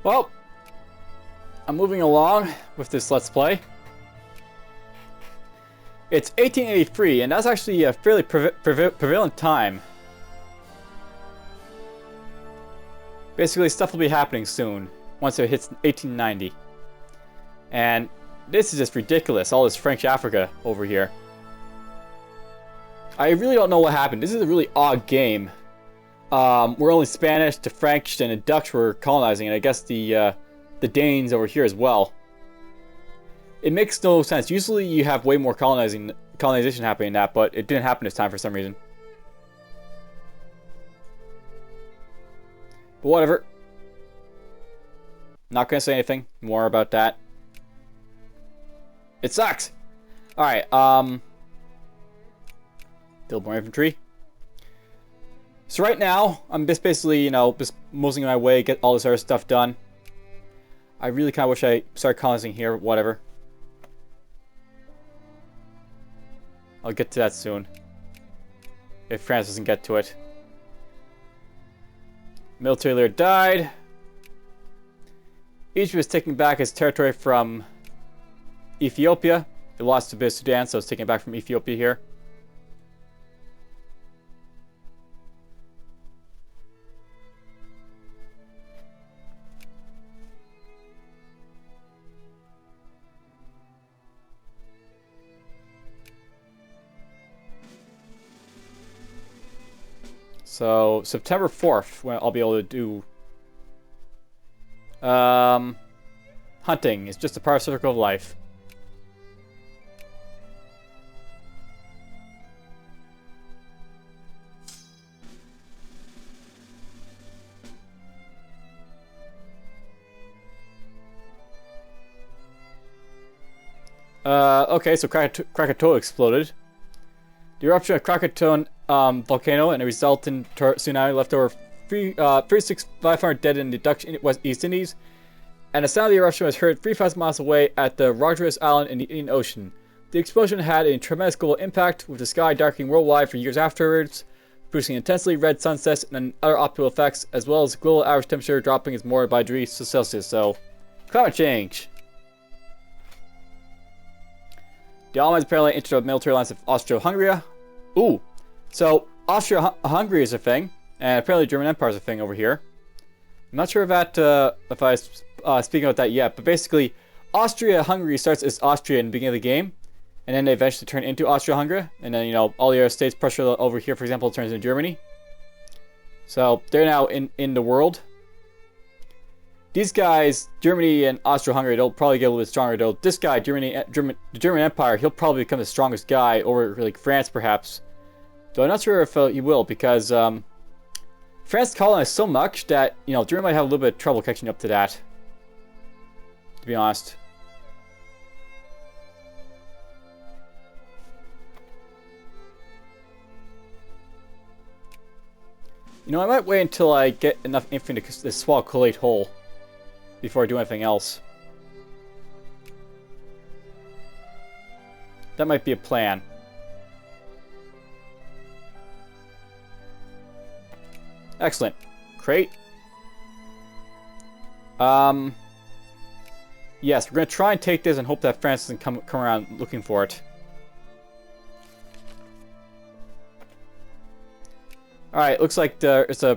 Well, I'm moving along with this Let's Play. It's 1883, and that's actually a fairly prevalent time. Basically, stuff will be happening soon, once it hits 1890. And this is just ridiculous, all this French Africa over here. I really don't know what happened. This is a really odd game. We're only Spanish, the French, and the Dutch were colonizing, and I guess the Danes over here as well. It makes no sense. Usually you have way more colonization happening than that, but it didn't happen this time for some reason. But whatever. Not gonna say anything more about that. It sucks! Alright, build more infantry. So right now, I'm just basically, you know, just moseying my way, get all this other stuff done. I really kind of wish I started colonizing here, but whatever. I'll get to that soon. If France doesn't get to it. Military leader died. Egypt was taking back its territory from Ethiopia. It lost a bit of Sudan, so it's taking it back from Ethiopia here. So, September 4th, when I'll be able to do... hunting is just a part of circle of life. Okay, so Krakatoa exploded. The eruption of Krakatoa volcano and a resultant tsunami left over 3,500 dead in the Dutch East Indies, and the sound of the eruption was heard 3,000 miles away at the Rogers Island in the Indian Ocean. The explosion had a tremendous global impact, with the sky darkening worldwide for years afterwards, producing intensely red sunsets and other optical effects, as well as global average temperature dropping as more by degrees Celsius. So, climate change. The Allies apparently entered the military alliance of Austria-Hungary. Ooh, so Austria-Hungary is a thing, and apparently German Empire is a thing over here. I'm not sure if I speak about that yet, but basically, Austria-Hungary starts as Austria in the beginning of the game, and then they eventually turn into Austria-Hungary, and then, you know, all the other states, Prussia over here, for example, turns into Germany. So, they're now in the world. These guys, Germany and Austria-Hungary, they'll probably get a little bit stronger, though. This guy, the German Empire, he'll probably become the strongest guy over, like, France, perhaps. Though I'm not sure if he will, because France colonized so much that, you know, Germany might have a little bit of trouble catching up to that. To be honest. You know, I might wait until I get enough infantry to swallow Kalat whole before I do anything else. That might be a plan. Excellent. Crate. Yes, we're going to try and take this and hope that France doesn't come around looking for it. Alright, looks like there's a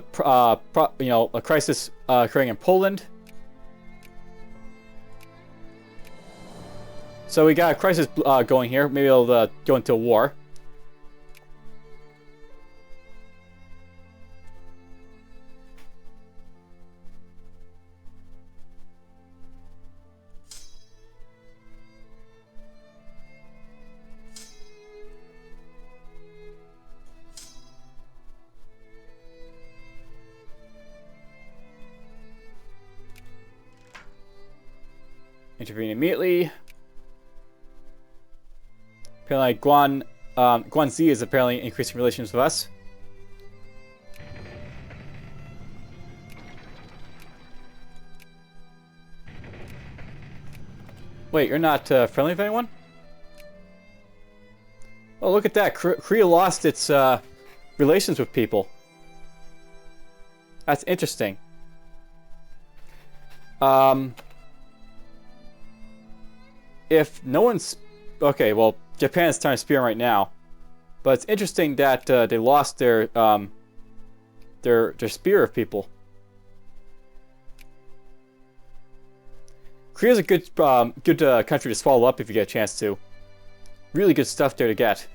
crisis occurring in Poland. So we got a crisis going here. Maybe it'll go into a war. Intervene immediately. Apparently, Guangxi is apparently increasing relations with us. Wait, you're not friendly with anyone? Oh, look at that. Korea lost its relations with people. That's interesting. If no one's... Okay, well, Japan's trying to spear him right now. But it's interesting that they lost their spear of people. Korea's a good country to swallow up if you get a chance to. Really good stuff there to get.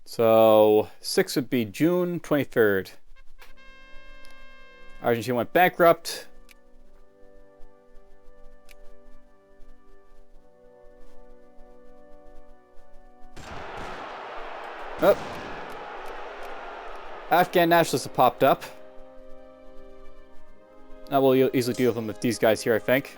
So 6 would be June 23rd. Argentina went bankrupt. Oh. Afghan nationalists have popped up. Now we'll easily deal with them with these guys here, I think.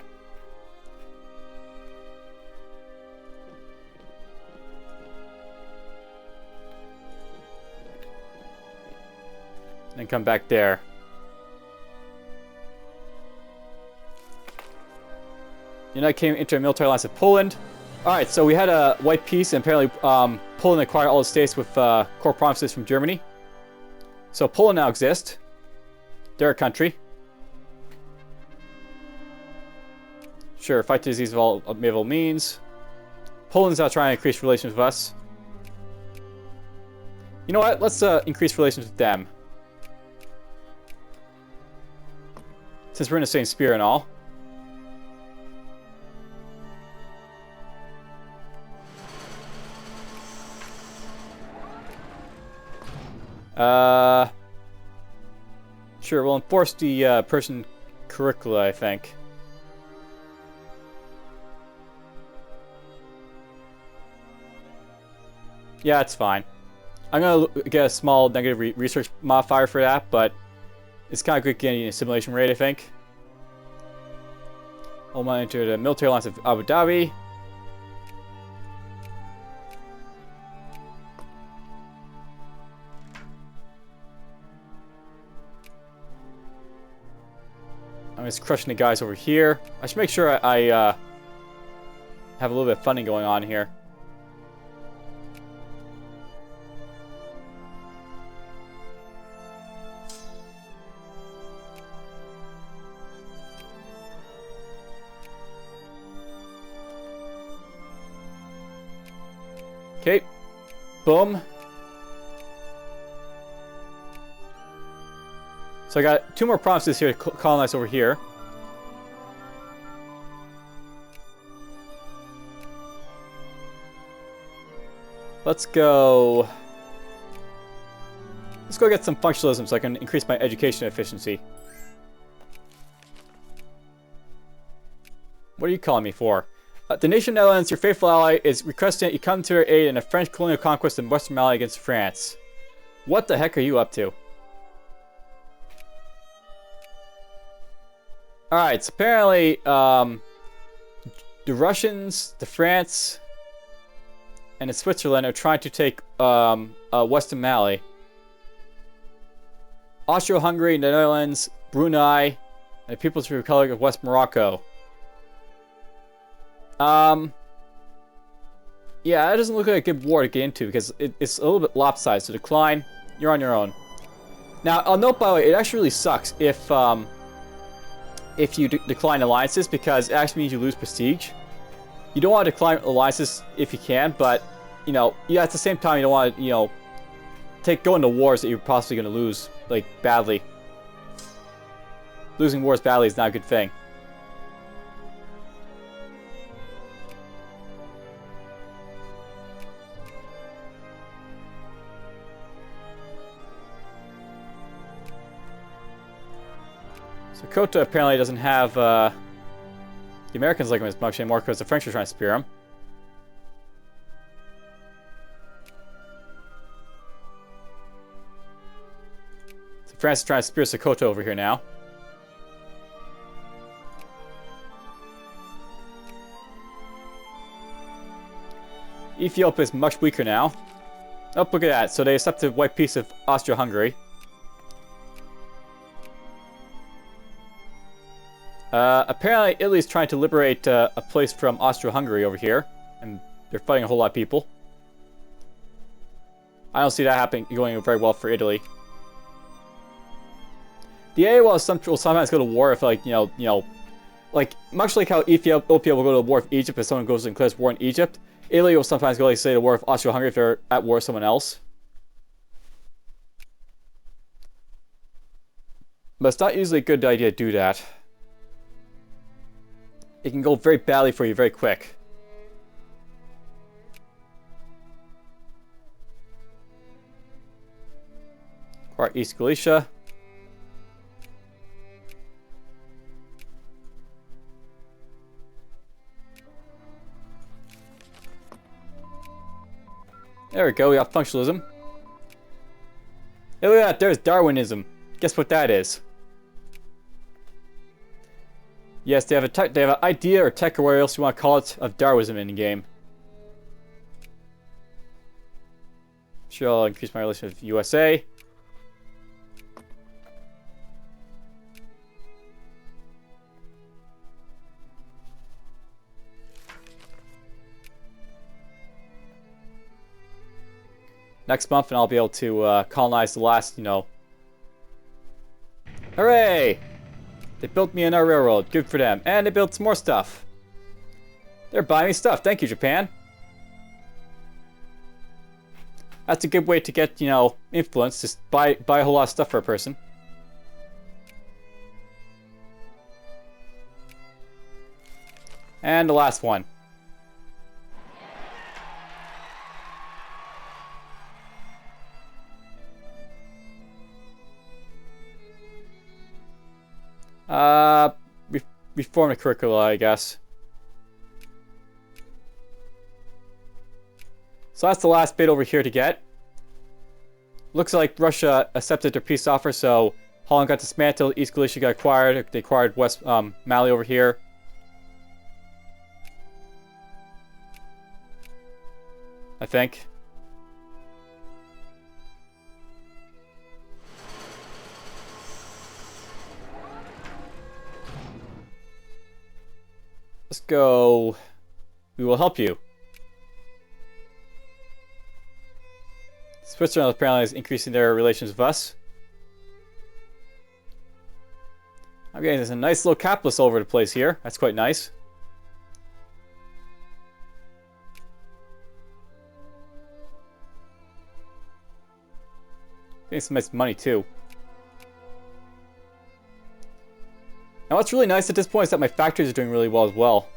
And come back there. United Kingdom into a military alliance with Poland. Alright, so we had a white peace, and apparently Poland acquired all the states with core provinces from Germany. So Poland now exists. They're a country. Sure, fight the disease of all available means. Poland's now trying to increase relations with us. You know what? Let's increase relations with them. Since we're in the same sphere and all. Sure, we'll enforce the Persian curricula, I think. Yeah, it's fine. I'm gonna get a small negative research modifier for that, but it's kind of good getting a simulation rate, I think. I'll enter the military alliance of Abu Dhabi. I'm just crushing the guys over here. I should make sure I have a little bit of funding going on here. Okay. Boom. So I got 2 more provinces here to colonize over here. Let's go get some functionalism so I can increase my education efficiency. What are you calling me for? The nation Netherlands, your faithful ally, is requesting that you come to their aid in a French colonial conquest in Western Mali against France. What the heck are you up to? Alright, so apparently, the Russians, the France, and the Switzerland are trying to take Western Mali. Austria-Hungary, the Netherlands, Brunei, and the People's Republic of West Morocco. Yeah, that doesn't look like a good war to get into because it's a little bit lopsided. So decline, you're on your own. Now, I'll note, by the way, it actually really sucks if you decline alliances because it actually means you lose prestige. You don't want to decline alliances if you can, but, you know, yeah, at the same time, you don't want to, you know, go into wars that you're possibly going to lose, like, badly. Losing wars badly is not a good thing. So Kota apparently doesn't have, the Americans like him as much anymore because the French are trying to spear him. So France is trying to spear Sokoto over here now. Ethiopia is much weaker now. Oh, look at that. So they accepted a white piece of Austria-Hungary. Apparently Italy's trying to liberate a place from Austro-Hungary over here. And they're fighting a whole lot of people. I don't see that happening, going very well for Italy. The area will sometimes go to war if, like, you know, like, much like how Ethiopia will go to war with Egypt if someone goes and declares war in Egypt, Italy will sometimes go, like, say, to war with Austro-Hungary if they're at war with someone else. But it's not usually a good idea to do that. It can go very badly for you very quick. Or East Galicia. There we go, we got functionalism. Hey, look at that, there's Darwinism. Guess what that is? Yes, they have an idea or tech or whatever else you want to call it of Darwinism in the game. Sure, I'll increase my relation with USA. Next month, and I'll be able to colonize the last, you know. Hooray! They built me another railroad. Good for them. And they built some more stuff. They're buying me stuff. Thank you, Japan. That's a good way to get, you know, influence. Just buy a whole lot of stuff for a person. And the last one. Reform the curricula, I guess. So that's the last bit over here to get. Looks like Russia accepted their peace offer, so Holland got dismantled, East Galicia got acquired, they acquired West Mali over here. I think. Let's go. We will help you. Switzerland apparently is increasing their relations with us. I'm getting a nice little capitalist all over the place here. That's quite nice. Getting some nice money too. Now what's really nice at this point is that my factories are doing really well as well.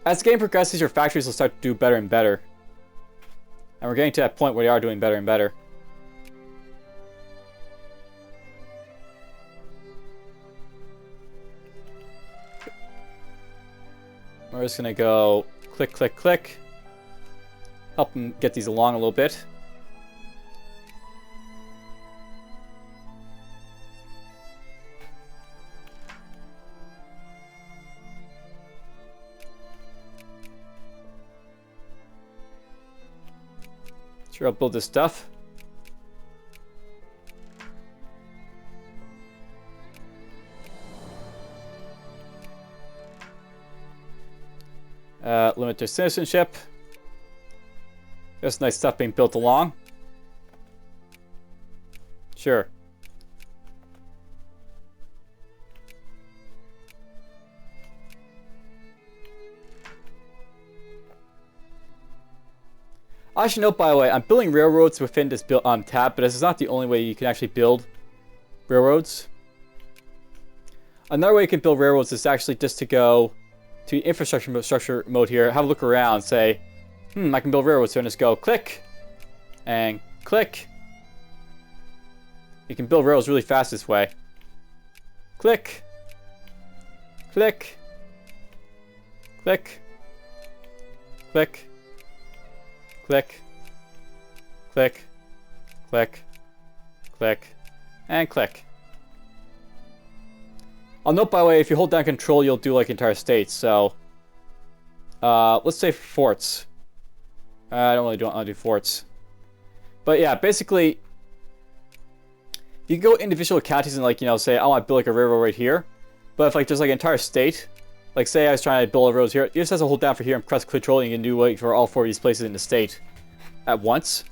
As the game progresses, your factories will start to do better and better. And we're getting to that point where they are doing better and better. We're just going to go click, click, click. Help them get these along a little bit. Sure, I'll build this stuff. Limit their citizenship. There's nice stuff being built along. Sure. I should note, by the way, I'm building railroads within this tab, but this is not the only way you can actually build railroads. Another way you can build railroads is actually just to go to infrastructure mode here, have a look around, say, I can build railroads here, and just go click and click. You can build railroads really fast this way. Click, click, click, click. Click, click, click, click, and click. I'll note, by the way, if you hold down control, you'll do like entire states. So, let's say forts. I don't really want to do forts. But yeah, basically, You can go individual counties and, like, you know, say, I want to build, like, a railroad right here. But if, like, there's, like, an entire state, like, say I was trying to build a road here, you just have to hold down for here and press control, and you can do, like, for all 4 of these places in the state at once.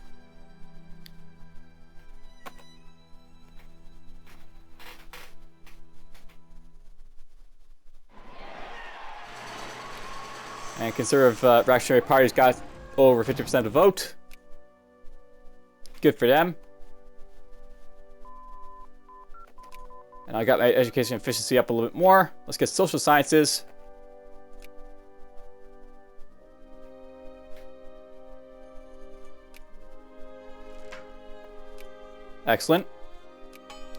And conservative reactionary parties got over 50% of the vote. Good for them. And I got my education efficiency up a little bit more. Let's get social sciences. Excellent.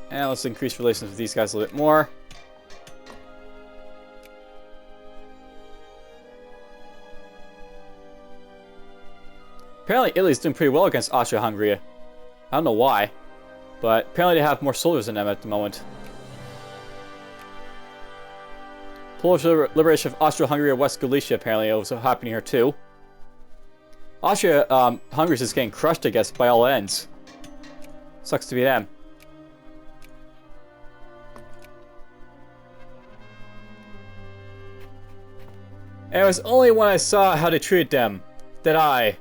And let's increase relations with these guys a little bit more. Apparently Italy's doing pretty well against Austria-Hungary. I don't know why, but apparently they have more soldiers than them at the moment. Polish liberation of Austria-Hungary or West Galicia apparently also happening here too. Austria-Hungary is just getting crushed, I guess, by all ends. Sucks to be them. And it was only when I saw how they treated them that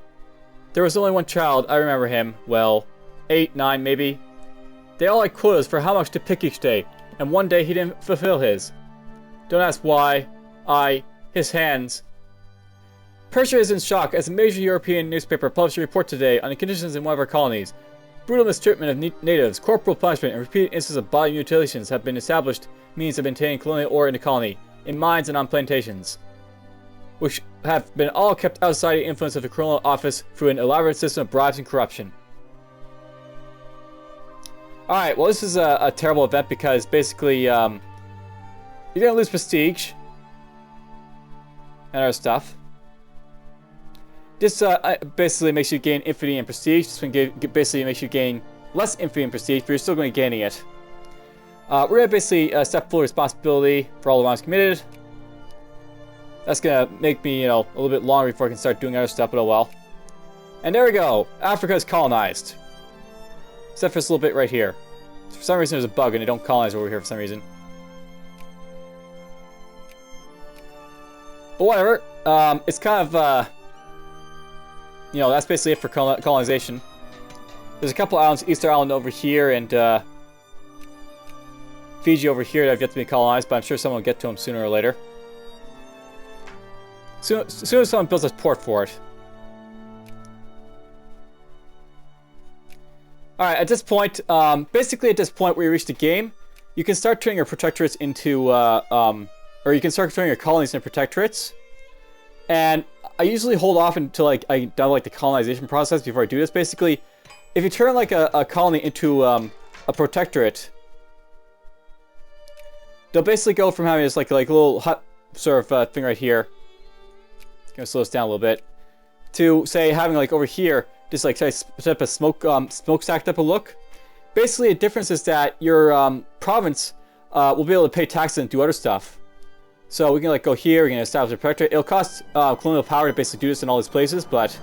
there was only one child, I remember him, well, 8, 9 maybe. They all had quotas for how much to pick each day, and one day he didn't fulfill his. Don't ask why. His hands. Persia is in shock as a major European newspaper published a report today on the conditions in one of our colonies. Brutal mistreatment of natives, corporal punishment, and repeated instances of body mutilations have been established means of maintaining colonial order in the colony, in mines and on plantations, which have been all kept outside the influence of the colonial office through an elaborate system of bribes and corruption. Alright, well, this is a terrible event because basically, you're gonna lose prestige and other stuff. This basically makes you gain infamy and prestige. This one basically makes you gain less infamy and prestige, but you're still going to be gaining it. We're going to basically step full responsibility for all the wrongs committed. That's going to make me, a little bit longer before I can start doing other stuff, but oh well. And there we go. Africa is colonized. Except for this little bit right here. For some reason there's a bug and they don't colonize over here for some reason. But whatever. It's kind of, that's basically it for colonization. There's a couple islands, Easter Island over here and Fiji over here that have yet to be colonized, but I'm sure someone will get to them sooner or later. Soon as someone builds a port for it. Alright, at this point, basically at this point where you reach the game, you can start turning your protectorates into, or you can start turning your colonies into protectorates. And I usually hold off until I done the colonization process before I do this. Basically, if you turn a colony into a protectorate, they'll basically go from having this like a little hut sort of thing right here. Gonna slow this down a little bit. To say having over here just type of smokestack type of look. Basically, the difference is that your province will be able to pay taxes and do other stuff. So we can go here, we can establish a protectorate. It'll cost colonial power to basically do this in all these places, but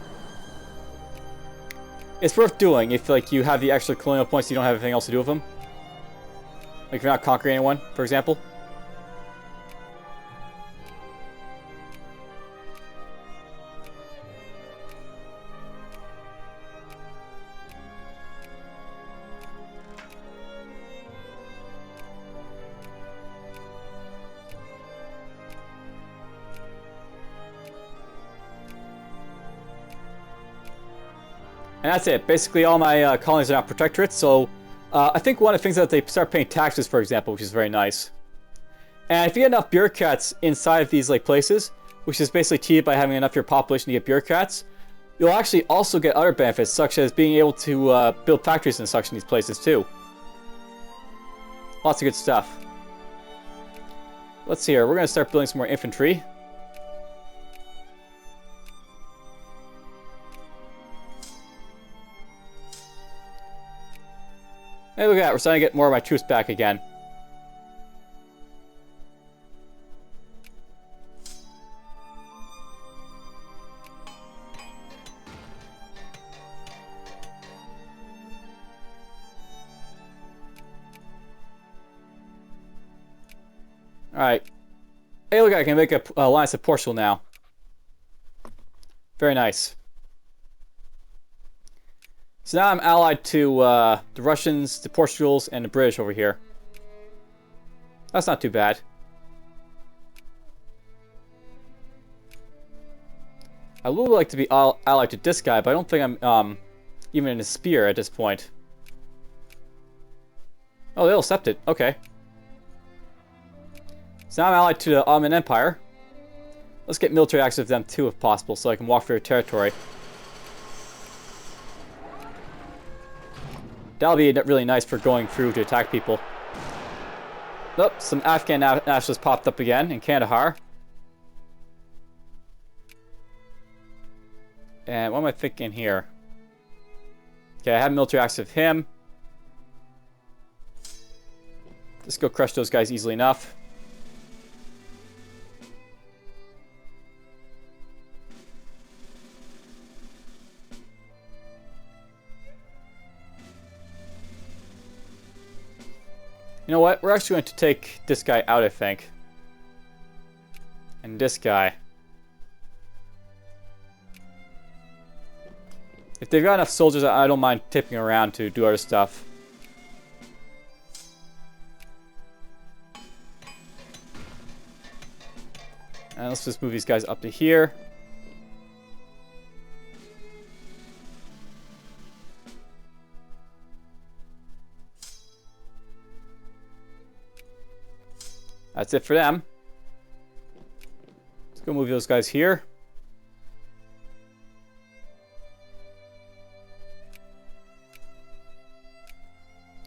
it's worth doing if you have the extra colonial points, you don't have anything else to do with them. Like if you're not conquering anyone, for example. And that's it. Basically, all my colonies are now protectorates. So, I think one of the things that they start paying taxes, for example, which is very nice. And if you get enough bureaucrats inside of these places, which is basically achieved by having enough of your population to get bureaucrats, you'll actually also get other benefits, such as being able to build factories and such in these places too. Lots of good stuff. Let's see here. We're going to start building some more infantry. Hey, look at that. We're starting to get more of my troops back again. Alright. Hey, look, I can make a alliance with Portugal now. Very nice. So now I'm allied to the Russians, the Portugals, and the British over here. That's not too bad. I would like to be allied to this guy, but I don't think I'm even in a spear at this point. Oh, they'll accept it. Okay. So now I'm allied to the Ottoman Empire. Let's get military access with them too, if possible, so I can walk through their territory. That'll be really nice for going through to attack people. Oh, some Afghan nationalists popped up again in Kandahar. And what am I thinking here? Okay, I have military access with him. Let's go crush those guys easily enough. You know what? We're actually going to take this guy out, I think. And this guy. If they've got enough soldiers, I don't mind tipping around to do other stuff. And let's just move these guys up to here. That's it for them. Let's go move those guys here.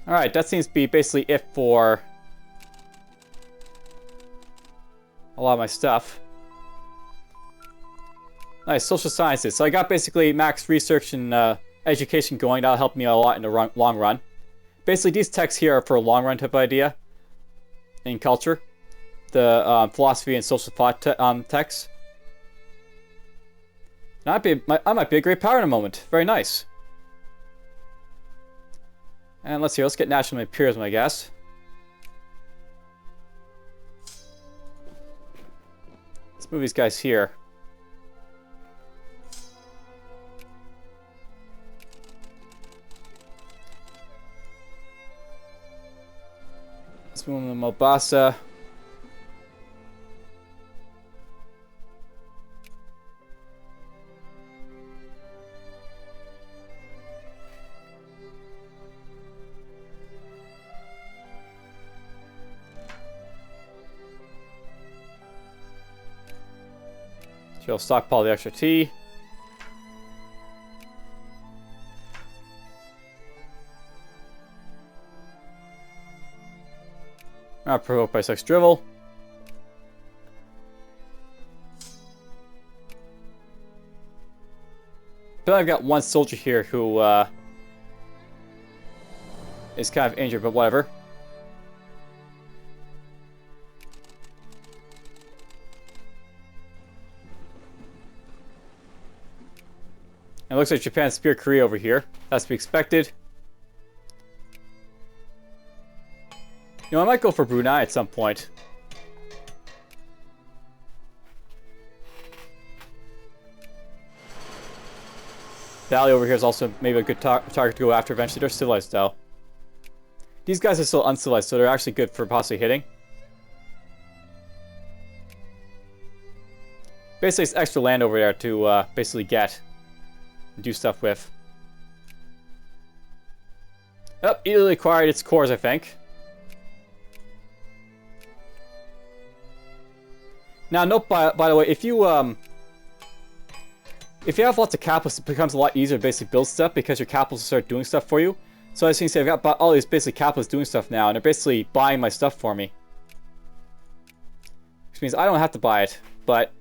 Alright, that seems to be basically it for a lot of my stuff. Nice, social sciences. So I got basically max research and education going. That'll help me a lot in the long run. Basically, these texts here are for a long run type of idea in culture. The philosophy and social thought texts. And I might be a great power in a moment. Very nice. And let's see, let's get national imperialism, I guess. Let's move these guys here. Let's move them to Mombasa. She'll stockpile the extra tea. Not provoked by sex drivel. But I've got one soldier here who is kind of injured, but whatever. It looks like Japan speared Korea over here. That's to be expected. You know, I might go for Brunei at some point. Bali over here is also maybe a good target to go after eventually. They're civilized though. These guys are still uncivilized, so they're actually good for possibly hitting. Basically, it's extra land over there to basically get and do stuff with. Oh, easily acquired its cores, I think. Now, note by the way, if you have lots of capitalists, it becomes a lot easier to basically build stuff because your capitalists start doing stuff for you. So as you can see, I've got all these basically capitalists doing stuff now, and they're basically buying my stuff for me. Which means I don't have to buy it, but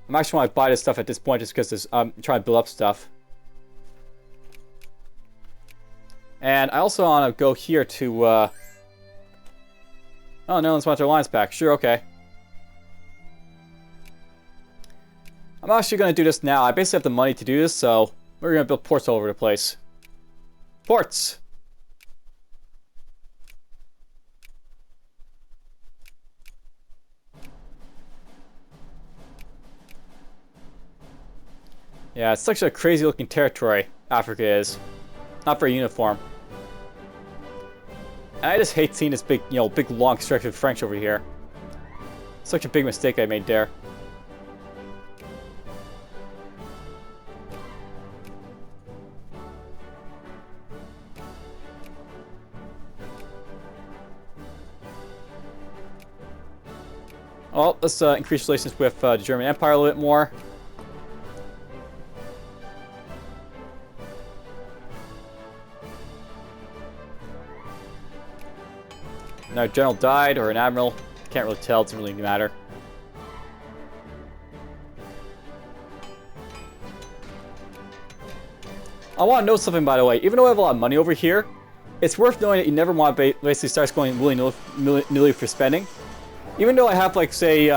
I'm actually want to buy this stuff at this point just because I'm trying to build up stuff. And I also want to go here to... Oh, no one's want their lines back. Sure, okay. I'm actually going to do this now. I basically have the money to do this, so we're going to build ports all over the place. Ports! Yeah, it's such a crazy looking territory, Africa is. Not very uniform. And I just hate seeing this big, big long stretch of French over here. Such a big mistake I made there. Well, let's increase relations with the German Empire a little bit more. And our general died, or an admiral. Can't really tell, it doesn't really matter. I want to note something, by the way. Even though I have a lot of money over here, it's worth knowing that you never want to basically start going willy-nilly for spending. Even though I have, like, say,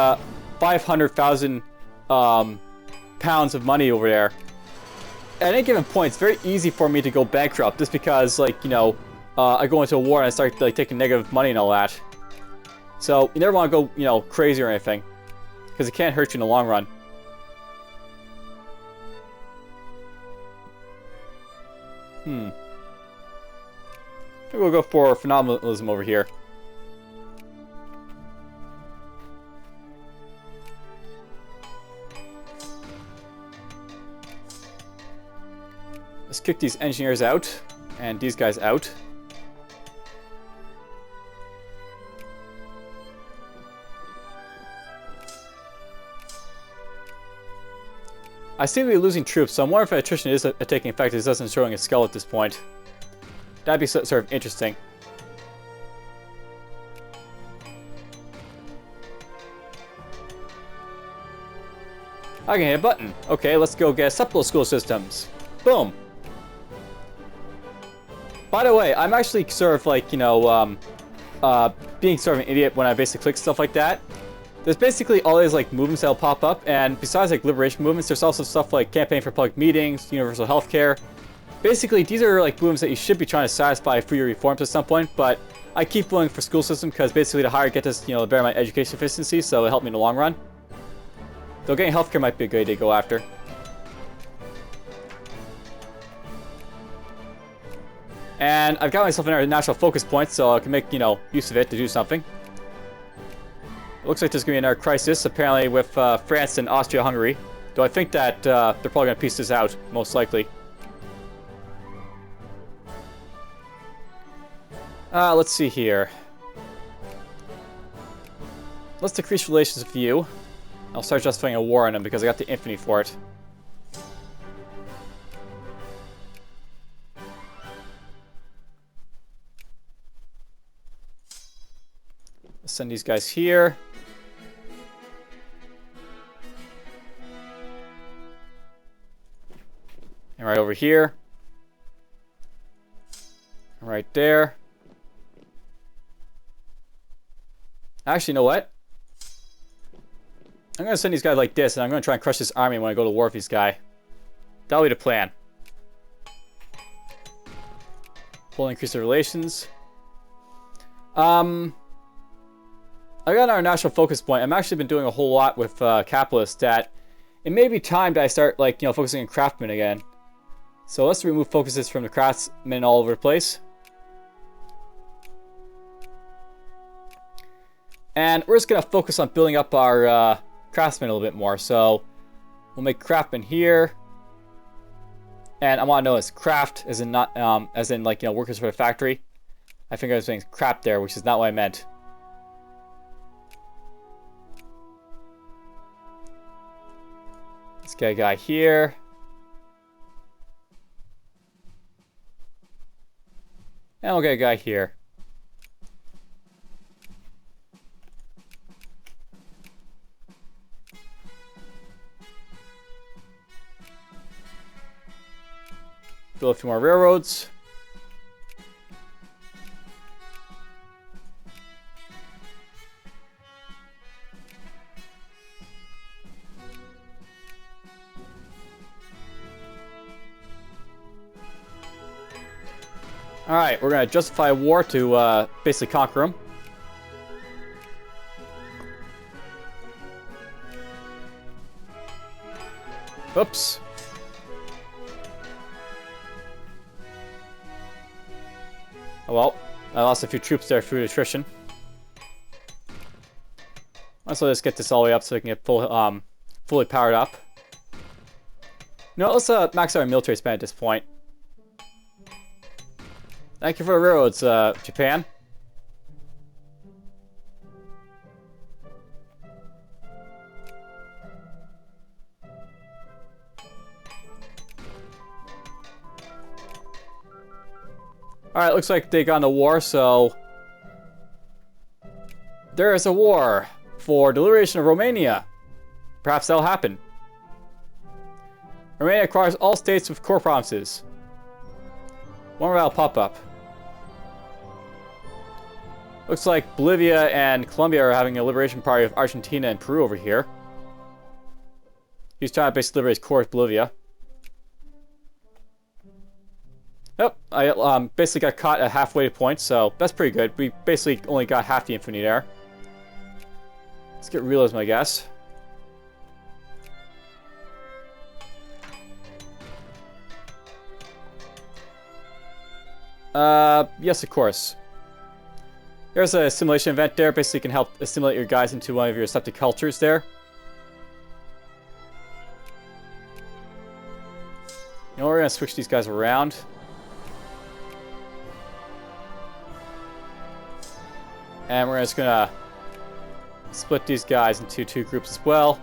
500,000 pounds of money over there, at any given point, it's very easy for me to go bankrupt just because, like, I go into a war and I start, like, taking negative money and all that. So, you never want to go, crazy or anything, because it can't hurt you in the long run. Maybe we'll go for phenomenalism over here. Let's kick these engineers out, and these guys out. I seem to be losing troops, so I'm wondering if attrition is taking effect. It doesn't showing a skull at this point. That'd be sort of interesting. I can hit a button. Okay, let's go get separate school systems. Boom. By the way, I'm actually sort of like, being sort of an idiot when I basically click stuff like that. There's basically all these like movements that'll pop up, and besides like liberation movements, there's also stuff like campaign for public meetings, universal healthcare. Basically, these are like movements that you should be trying to satisfy for your reforms at some point, but I keep going for school system because basically the higher I get this, the better my education efficiency, so it'll help me in the long run. Though getting healthcare might be a good idea to go after. And I've got myself an national focus point, so I can make, use of it to do something. It looks like there's going to be another crisis, apparently, with France and Austria-Hungary. Though I think that they're probably going to piece this out, most likely. Let's see here. Let's decrease relations with you. I'll start justifying a war on them because I got the infamy for it. Let's send these guys here. And right over here. And right there. Actually, you know what? I'm going to send these guys like this, and I'm going to try and crush this army when I go to war with this guy. That'll be the plan. We'll increase the relations. I got our national focus point. I've actually been doing a whole lot with capitalists that it may be time that I start, like, focusing on craftsmen again. So let's remove focuses from the craftsmen all over the place. And we're just going to focus on building up our craftsmen a little bit more. So we'll make craftsmen here. And I want to know it's craft as in not as in like workers for the factory. I think I was saying craft there, which is not what I meant. Let's get a guy here. And we'll get a guy here. Build a few more railroads. Alright, we're going to justify a war to basically conquer them. Oops. Oh well, I lost a few troops there through attrition. Let's get this all the way up so we can get fully powered up. No, let's max out our military spend at this point. Thank you for the railroads, Japan. Alright, looks like they got in a war, so... There is a war for the liberation of Romania. Perhaps that'll happen. Romania acquires all states with core provinces. One more will pop up. Looks like Bolivia and Colombia are having a liberation party of Argentina and Peru over here. He's trying to basically liberate his core of Bolivia. Yep, I basically got caught at halfway point, so that's pretty good. We basically only got half the infantry there. Let's get realism, I guess. Yes, of course. There's a simulation event there. Basically, you can help assimilate your guys into one of your septic cultures there. You know, we're gonna switch these guys around. And we're just gonna split these guys into two groups as well.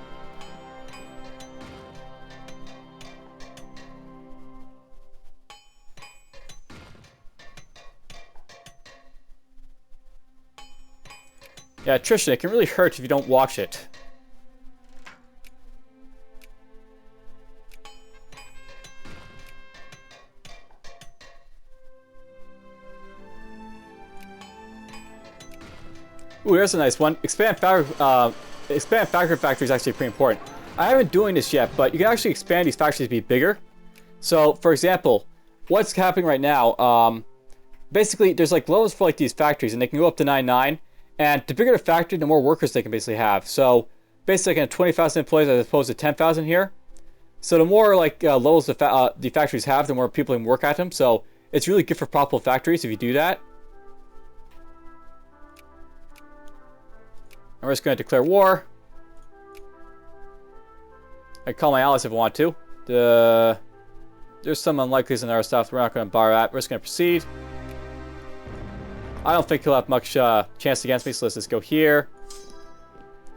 Yeah, attrition, it can really hurt if you don't watch it. Ooh, there's a nice one. Expand factory is actually pretty important. I haven't been doing this yet, but you can actually expand these factories to be bigger. So, for example, what's happening right now, basically, there's like levels for like these factories, and they can go up to 99. And the bigger the factory, the more workers they can basically have. So, basically, like 20,000 employees as opposed to 10,000 here. So, the more like levels the factories have, the more people can work at them. So, it's really good for profitable factories if you do that. And we're just going to declare war. I can call my allies if I want to. There's some unlikelies in our stuff. We're not going to borrow that. We're just going to proceed. I don't think he'll have much chance against me, so let's just go here.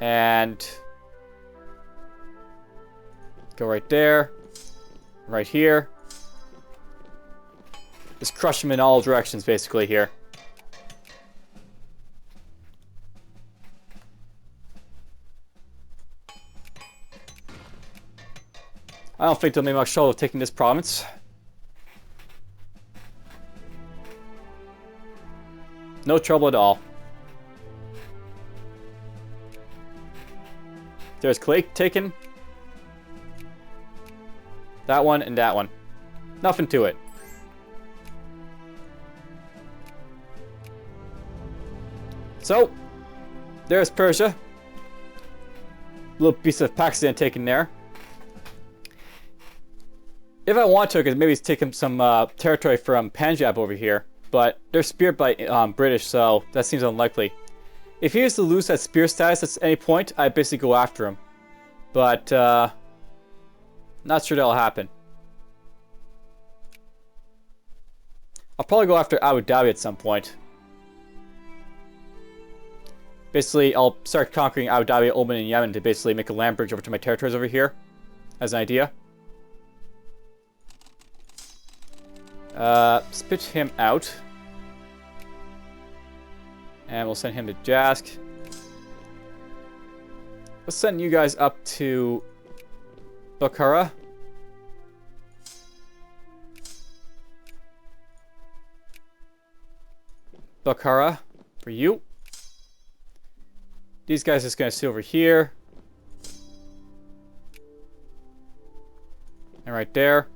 And go right there. Right here. Just crush him in all directions, basically, here. I don't think they'll make much trouble taking this province. No trouble at all. There's Kalat taken. That one and that one. Nothing to it. So, there's Persia. Little piece of Pakistan taken there. If I want to, I could maybe take some territory from Punjab over here. But they're speared by British, so that seems unlikely. If he is to lose that spear status at any point, I basically go after him. But, not sure that'll happen. I'll probably go after Abu Dhabi at some point. Basically, I'll start conquering Abu Dhabi, Oman, and Yemen to basically make a land bridge over to my territories over here. As an idea. Spit him out. And we'll send him to Jask. Let's send you guys up to Bukhara. Bukhara for you. These guys are just going to sit over here. And right there.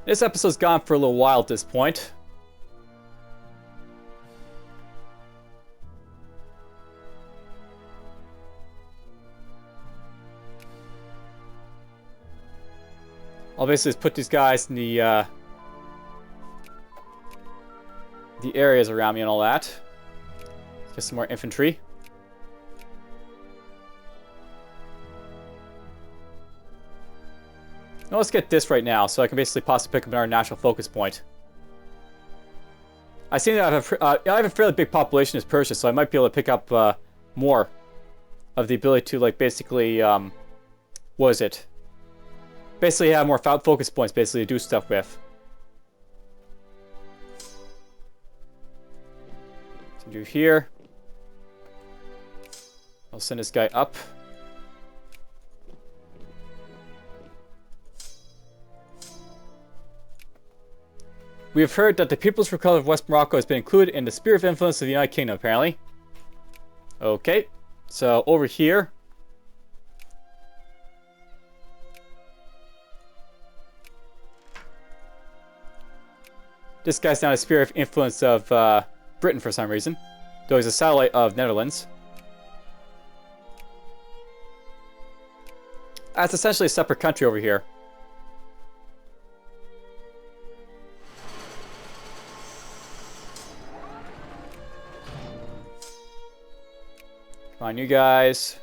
This episode's gone for a little while at this point. I'll basically just put these guys in the areas around me and all that. Get some more infantry. Now let's get this right now, so I can basically possibly pick up another national focus point. I see that I have a fairly big population as Persia, so I might be able to pick up more of the ability to, like, basically, what is it? Basically have more focus points, basically, to do stuff with. To do here. I'll send this guy up. We have heard that the People's Republic of West Morocco has been included in the sphere of influence of the United Kingdom, apparently. Okay, so over here. This guy's now a sphere of influence of Britain for some reason, though he's a satellite of Netherlands. That's essentially a separate country over here. Come on, you guys.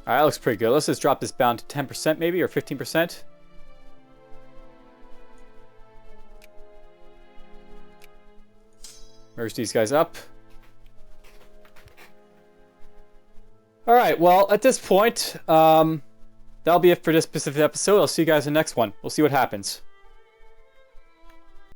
Alright, that looks pretty good. Let's just drop this down to 10% maybe, or 15%. Merge these guys up. Alright, well, at this point, that'll be it for this specific episode. I'll see you guys in the next one. We'll see what happens.